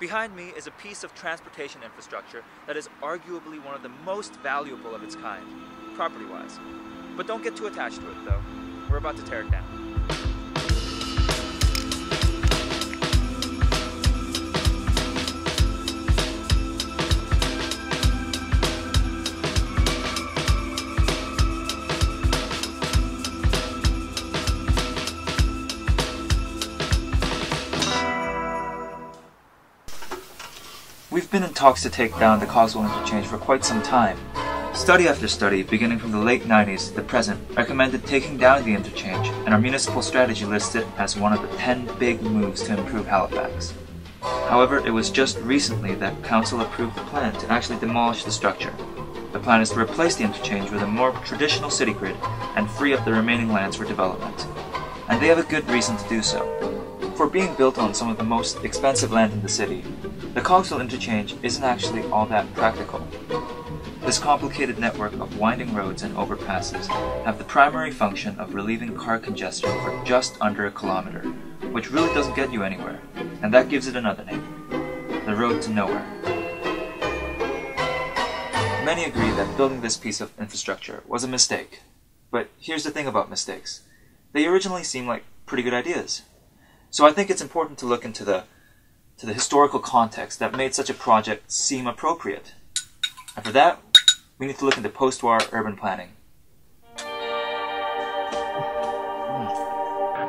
Behind me is a piece of transportation infrastructure that is arguably one of the most valuable of its kind, property-wise. But don't get too attached to it, though. We're about to tear it down. We've been in talks to take down the Cogswell Interchange for quite some time. Study after study, beginning from the late 90s to the present, recommended taking down the interchange, and our municipal strategy lists it as one of the 10 big moves to improve Halifax. However, it was just recently that Council approved the plan to actually demolish the structure. The plan is to replace the interchange with a more traditional city grid and free up the remaining lands for development. And they have a good reason to do so. For being built on some of the most expensive land in the city, the Cogswell Interchange isn't actually all that practical. This complicated network of winding roads and overpasses have the primary function of relieving car congestion for just under a kilometer, which really doesn't get you anywhere, and that gives it another name, the road to nowhere. Many agree that building this piece of infrastructure was a mistake, but here's the thing about mistakes. They originally seem like pretty good ideas. So I think it's important to look into the historical context that made such a project seem appropriate. And for that, we need to look into post-war urban planning.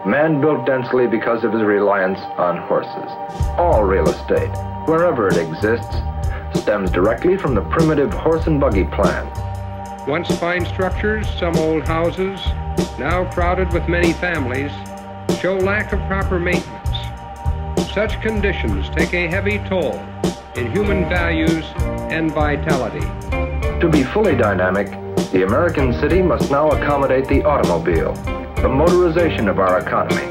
Man built densely because of his reliance on horses. All real estate, wherever it exists, stems directly from the primitive horse and buggy plan. Once fine structures, some old houses, now crowded with many families, show lack of proper maintenance. Such conditions take a heavy toll in human values and vitality. To be fully dynamic, the American city must now accommodate the automobile, the motorization of our economy.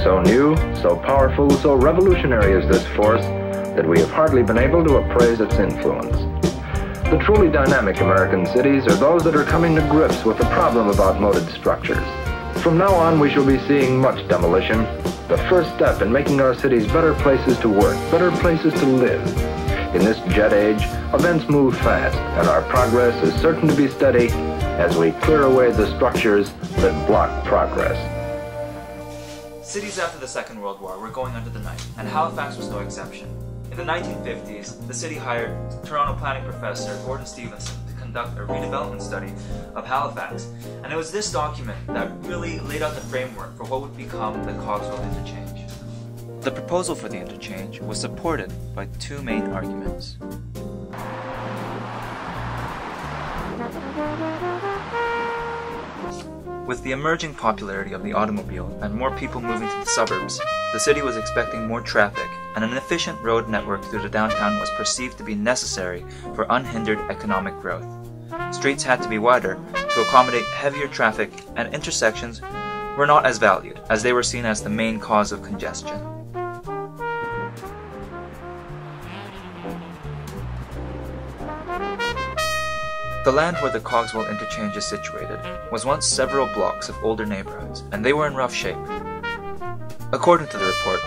So new, so powerful, so revolutionary is this force that we have hardly been able to appraise its influence. The truly dynamic American cities are those that are coming to grips with the problem of outmoded structures. From now on, we shall be seeing much demolition, the first step in making our cities better places to work, better places to live. In this jet age, events move fast, and our progress is certain to be steady as we clear away the structures that block progress. Cities after the Second World War were going under the knife, and Halifax was no exception. In the 1950s, the city hired Toronto planning professor Gordon Stevenson to conduct a redevelopment study of Halifax, and it was this document that really laid out the framework for what would become the Cogswell Interchange. The proposal for the interchange was supported by two main arguments. With the emerging popularity of the automobile and more people moving to the suburbs, the city was expecting more traffic, and an efficient road network through the downtown was perceived to be necessary for unhindered economic growth. Streets had to be wider to accommodate heavier traffic, and intersections were not as valued, as they were seen as the main cause of congestion. The land where the Cogswell Interchange is situated was once several blocks of older neighborhoods, and they were in rough shape. According to the report,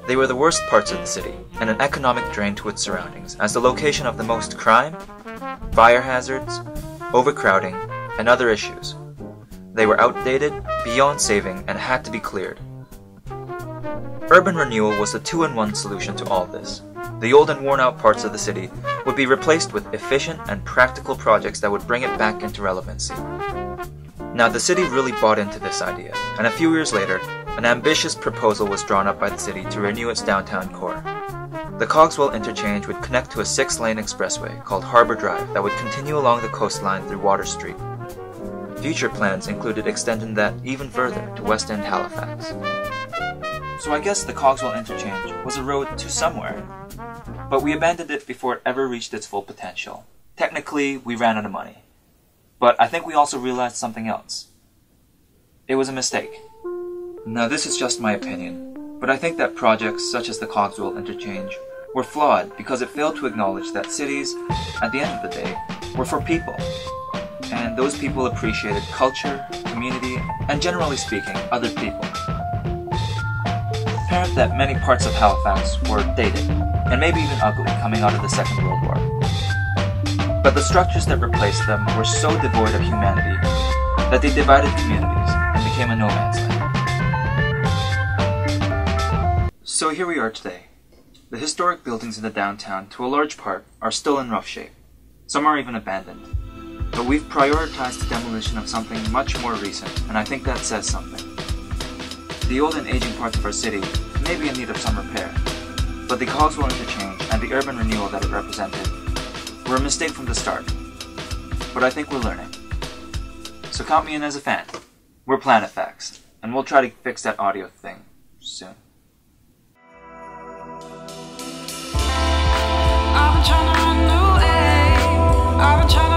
they were the worst parts of the city, and an economic drain to its surroundings, as the location of the most crime, fire hazards, overcrowding, and other issues. They were outdated, beyond saving, and had to be cleared. Urban renewal was the two-in-one solution to all this. The old and worn-out parts of the city would be replaced with efficient and practical projects that would bring it back into relevancy. Now, the city really bought into this idea, and a few years later, an ambitious proposal was drawn up by the city to renew its downtown core. The Cogswell Interchange would connect to a 6-lane expressway called Harbor Drive that would continue along the coastline through Water Street. Future plans included extending that even further to West End Halifax. So I guess the Cogswell Interchange was a road to somewhere, but we abandoned it before it ever reached its full potential. Technically, we ran out of money. But I think we also realized something else. It was a mistake. Now, this is just my opinion, but I think that projects such as the Cogswell Interchange were flawed because it failed to acknowledge that cities, at the end of the day, were for people. And those people appreciated culture, community, and generally speaking, other people. Apparent that many parts of Halifax were dated, and maybe even ugly coming out of the Second World War. But the structures that replaced them were so devoid of humanity that they divided communities and became a no man's land. So here we are today. The historic buildings in the downtown, to a large part, are still in rough shape. Some are even abandoned. But we've prioritized the demolition of something much more recent, and I think that says something. The old and aging parts of our city may be in need of some repair, but the Cogswell Interchange and the urban renewal that it represented were a mistake from the start. But I think we're learning. So count me in as a fan. We're Planet Facts, and we'll try to fix that audio thing soon. I've been trying to run away. I've been trying to